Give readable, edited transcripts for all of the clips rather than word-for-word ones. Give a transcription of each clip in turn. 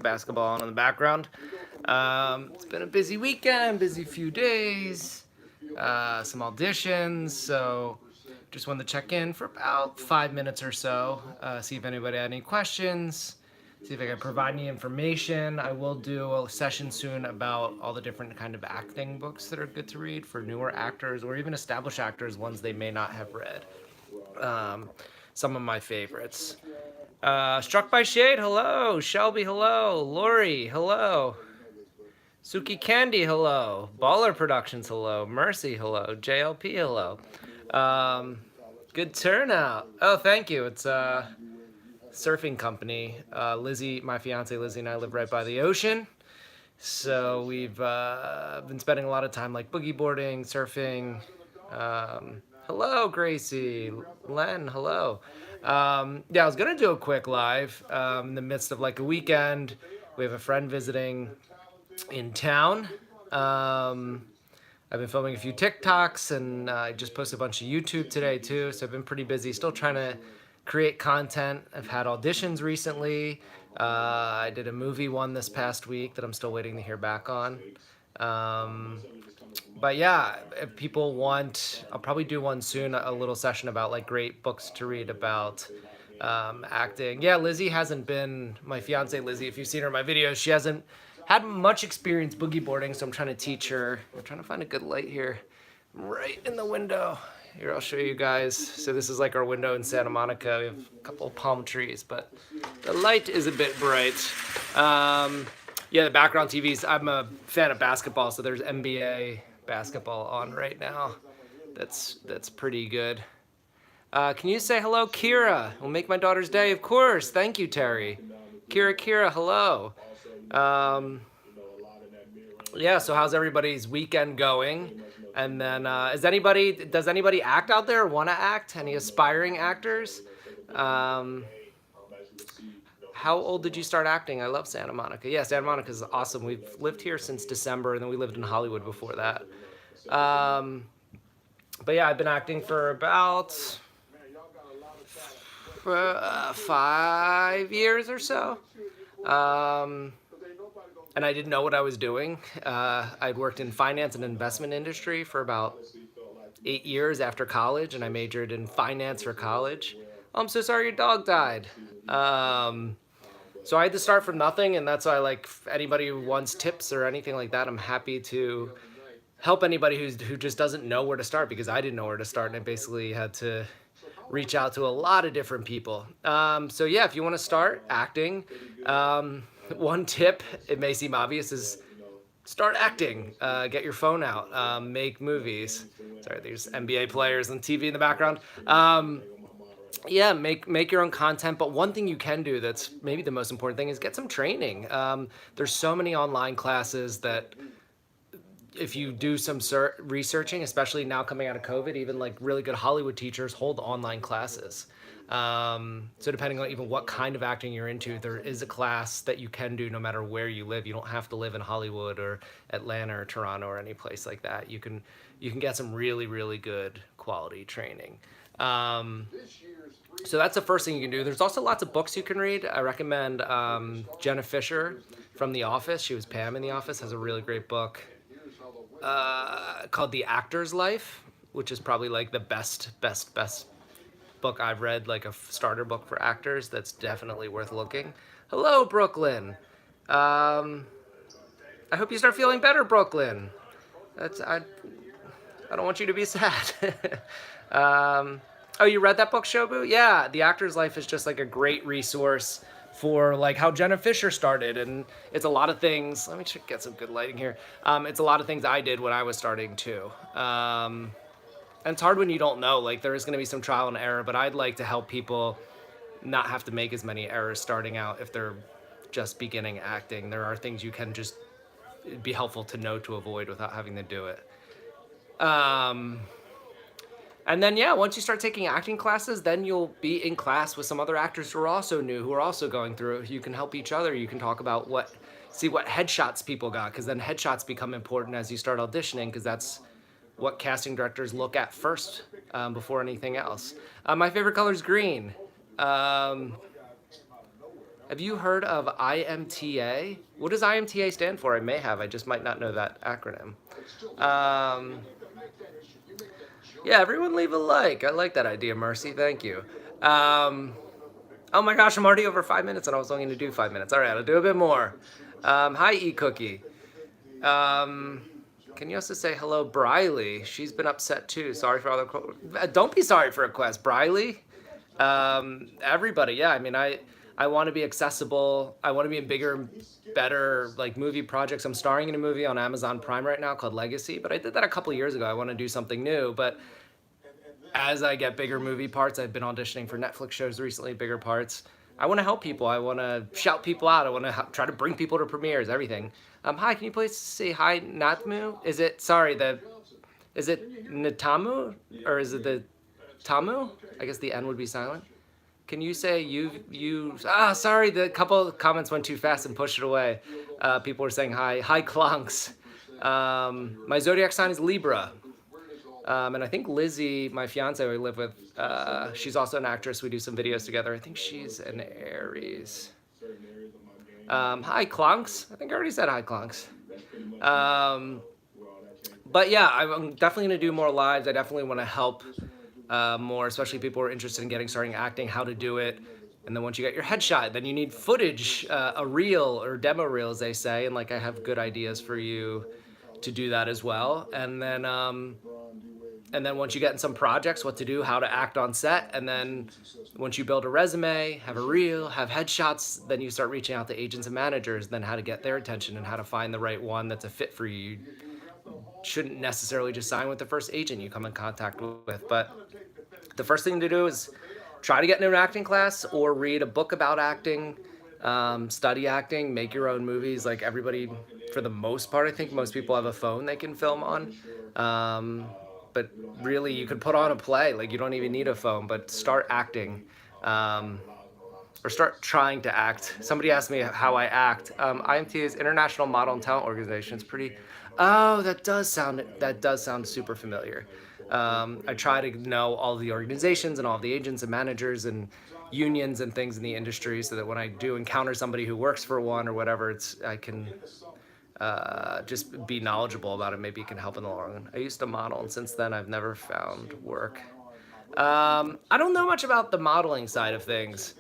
basketball on in the background. It's been a busy weekend, busy few days, some auditions, so just wanted to check in for about 5 minutes or so, see if anybody had any questions, see if I can provide any information. I will do a session soon about all the different kind of acting books that are good to read for newer actors or even established actors, ones they may not have read. Some of my favorites. Struck by Shade, hello. Shelby, hello. Lori, hello. Suki Candy, hello. Baller Productions, hello. Mercy, hello. JLP, hello. Good turnout. Oh, thank you. It's surfing company. Lizzie, my fiance Lizzie, and I live right by the ocean. So we've been spending a lot of time like boogie boarding, surfing. Hello, Gracie. Len, hello. Yeah, I was gonna do a quick live in the midst of like a weekend. We have a friend visiting in town. I've been filming a few TikToks and I just posted a bunch of YouTube today too. So I've been pretty busy, still trying to create content. I've had auditions recently. I did a movie one this past week that I'm still waiting to hear back on. But yeah, if people want, I'll probably do one soon, a little session about like great books to read about acting. Yeah, Lizzie hasn't been, my fiance Lizzie, if you've seen her in my videos, she hasn't had much experience boogie boarding, so I'm trying to teach her. I'm trying to find a good light here, right in the window. Here, I'll show you guys. So this is like our window in Santa Monica. We have a couple of palm trees, but the light is a bit bright. Yeah, the background TVs, I'm a fan of basketball, so there's NBA basketball on right now. That's pretty good. Can you say hello, Kira? We'll make my daughter's day, of course. Thank you, Terry. Kira, hello. Yeah, so how's everybody's weekend going? And then, does anybody act out there or want to act? Any aspiring actors? How old did you start acting? I love Santa Monica. Yeah, Santa Monica is awesome. We've lived here since December, and then we lived in Hollywood before that. But yeah, I've been acting for about 5 years or so. And I didn't know what I was doing. I'd worked in finance and investment industry for about 8 years after college, and I majored in finance for college. Oh, I'm so sorry your dog died. So I had to start from nothing, and that's why, like, anybody who wants tips or anything like that, I'm happy to help anybody who just doesn't know where to start, because I didn't know where to start, and I basically had to reach out to a lot of different people. So yeah, if you want to start acting, one tip, it may seem obvious, is start acting. Get your phone out. Make movies. Sorry, there's NBA players on TV in the background. Yeah, make your own content, but one thing you can do that's maybe the most important thing is get some training. There's so many online classes that if you do some researching, especially now coming out of COVID, even like really good Hollywood teachers hold online classes. So depending on even what kind of acting you're into, there is a class that you can do no matter where you live. You don't have to live in Hollywood or Atlanta or Toronto or any place like that. You can get some really, really good quality training. So that's the first thing you can do. There's also lots of books you can read. I recommend Jenna Fisher from The Office. She was Pam in The Office, has a really great book called The Actor's Life, which is probably like the best book I've read, like a starter book for actors. That's definitely worth looking. Hello, Brooklyn. I hope you start feeling better, Brooklyn. I don't want you to be sad. Oh, you read that book, Shobu? Yeah, The Actor's Life is just like a great resource for like how Jenna Fisher started, and it's a lot of things. Let me get some good lighting here. It's a lot of things I did when I was starting too. And it's hard when you don't know. Like, there is going to be some trial and error, but I'd like to help people not have to make as many errors starting out if they're just beginning acting. There are things you can just, it'd be helpful to know to avoid without having to do it. And then, yeah, once you start taking acting classes, then you'll be in class with some other actors who are also new, who are also going through it. You can help each other. You can talk about see what headshots people got, because then headshots become important as you start auditioning, because that's what casting directors look at first before anything else. My favorite color is green. I Have you heard of IMTA? What does IMTA stand for? I may have. I just might not know that acronym. Um, yeah, everyone leave a like. I like that idea, Mercy. Thank you. Oh my gosh, I'm already over 5 minutes and I was only going to do 5 minutes. All right, I'll do a bit more. Hi, eCookie. Can you also say hello, Briley? She's been upset too. Sorry for all the. Don't be sorry for requests, Briley. Everybody, yeah. I mean, I want to be accessible. I want to be in bigger, better like movie projects. I'm starring in a movie on Amazon Prime right now called Legacy, but I did that a couple years ago. I want to do something new, but as I get bigger movie parts, I've been auditioning for Netflix shows recently, bigger parts. I want to help people. I want to shout people out. I want to try to bring people to premieres, everything. Hi, can you please say hi, Natmu? Is it Natamu or is it the Tamu? I guess the N would be silent. Can you say sorry, the couple of comments went too fast and pushed it away. People were saying hi. Hi, Klunks. My zodiac sign is Libra. And I think Lizzie, my fiance we live with, she's also an actress. We do some videos together. I think she's an Aries. Hi, Klunks. I think I already said hi, Klunks. But yeah, I'm definitely going to do more lives. I definitely want to help more, especially people who are interested in getting starting acting, how to do it. And then once you get your headshot, then you need footage, a reel or demo reel, as they say. And like I have good ideas for you to do that as well. And then once you get in some projects, what to do, how to act on set. And then once you build a resume, have a reel, have headshots, then you start reaching out to agents and managers, then how to get their attention and how to find the right one that's a fit for you. You shouldn't necessarily just sign with the first agent you come in contact with. But the first thing to do is try to get into an acting class or read a book about acting, study acting, make your own movies. Like everybody, for the most part, I think most people have a phone they can film on. But really, you could put on a play. Like you don't even need a phone, but start acting, or start trying to act. Somebody asked me how I act. IMT is International Model and Talent Organization. It's pretty. Oh, that does sound super familiar. I try to know all the organizations and all the agents and managers and unions and things in the industry, so that when I do encounter somebody who works for one or whatever, I can just be knowledgeable about it. Maybe it can help in the long run. I used to model, and since then I've never found work. I don't know much about the modeling side of things.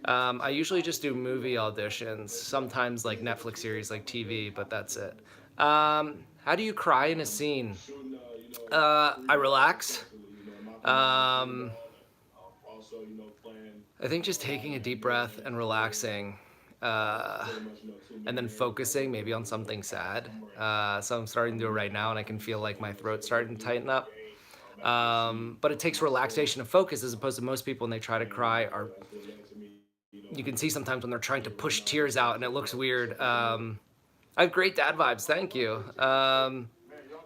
I usually just do movie auditions, sometimes like Netflix series, like TV, but that's it. How do you cry in a scene? I relax. I think just taking a deep breath and relaxing, and then focusing maybe on something sad. So I'm starting to do it right now, and I can feel like my throat's starting to tighten up. But it takes relaxation and focus, as opposed to most people when they try to cry you can see sometimes when they're trying to push tears out and it looks weird. I have great dad vibes. Thank you.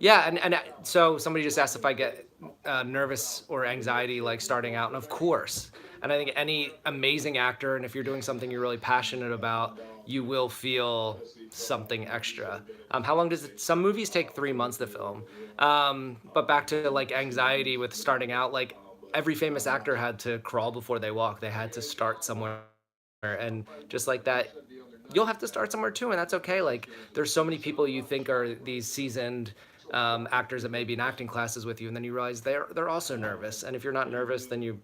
Yeah, and so somebody just asked if I get nervous or anxiety like starting out, and of course. And I think any amazing actor, and if you're doing something you're really passionate about, you will feel something extra. How long does some movies take 3 months to film? But back to like anxiety with starting out, like every famous actor had to crawl before they walk. They had to start somewhere, and just like that, you'll have to start somewhere too, and that's okay. Like there's so many people you think are these seasoned actors that may be in acting classes with you, and then you realize they're also nervous. And if you're not nervous, then you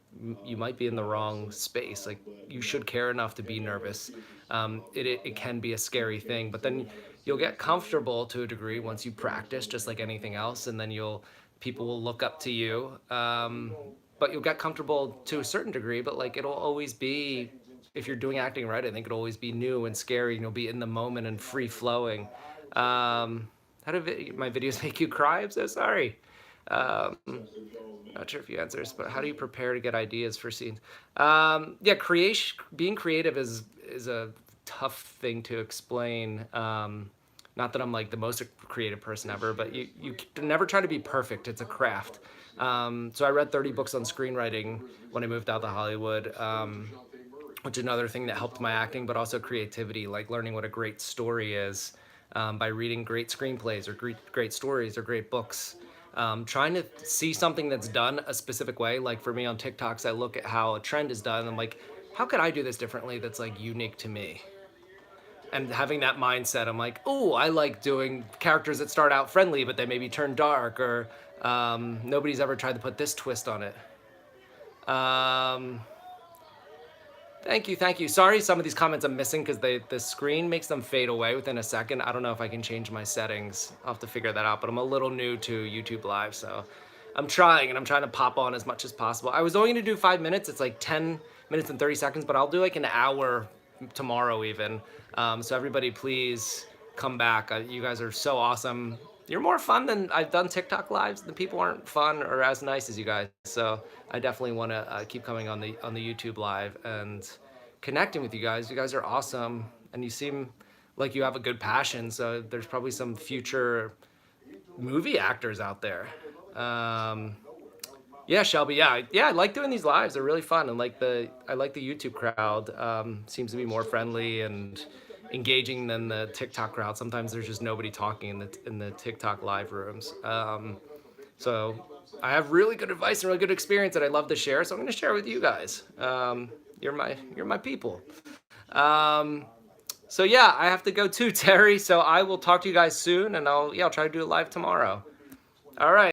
might be in the wrong space. Like you should care enough to be nervous. It can be a scary thing, but then you'll get comfortable to a degree once you practice, just like anything else, and then people will look up to you. But you'll get comfortable to a certain degree, but like it'll always be, if you're doing acting right, I think it'll always be new and scary, and you'll be in the moment and free flowing. How do my videos make you cry? I'm so sorry. Not sure if you answer this, but how do you prepare to get ideas for scenes? Yeah, being creative is a tough thing to explain. Not that I'm like the most creative person ever, but you never try to be perfect. It's a craft. So I read 30 books on screenwriting when I moved out to Hollywood, which is another thing that helped my acting, but also creativity, like learning what a great story is. By reading great screenplays or great stories or great books. Trying to see something that's done a specific way. Like for me on TikToks, I look at how a trend is done. I'm like, how could I do this differently that's like unique to me? And having that mindset, I'm like, oh, I like doing characters that start out friendly, but they maybe turn dark, or nobody's ever tried to put this twist on it. Thank you, thank you. Sorry, some of these comments I'm missing because the screen makes them fade away within a second. I don't know if I can change my settings. I'll have to figure that out, but I'm a little new to YouTube Live, so I'm trying, and I'm trying to pop on as much as possible. I was only gonna do 5 minutes. It's like 10 minutes and 30 seconds, but I'll do like an hour tomorrow even. So everybody please come back. You guys are so awesome. You're more fun than I've done TikTok lives. The people aren't fun or as nice as you guys. So I definitely want to keep coming on the YouTube live and connecting with you guys. You guys are awesome, and you seem like you have a good passion. So there's probably some future movie actors out there. Yeah, Shelby. Yeah, I like doing these lives. They're really fun, and I like the YouTube crowd. Seems to be more friendly and engaging than the TikTok crowd. Sometimes there's just nobody talking in the TikTok live rooms. So I have really good advice and really good experience that I love to share. So I'm going to share with you guys. You're my people. So yeah, I have to go too, Terry. So I will talk to you guys soon, and I'll try to do it live tomorrow. All right.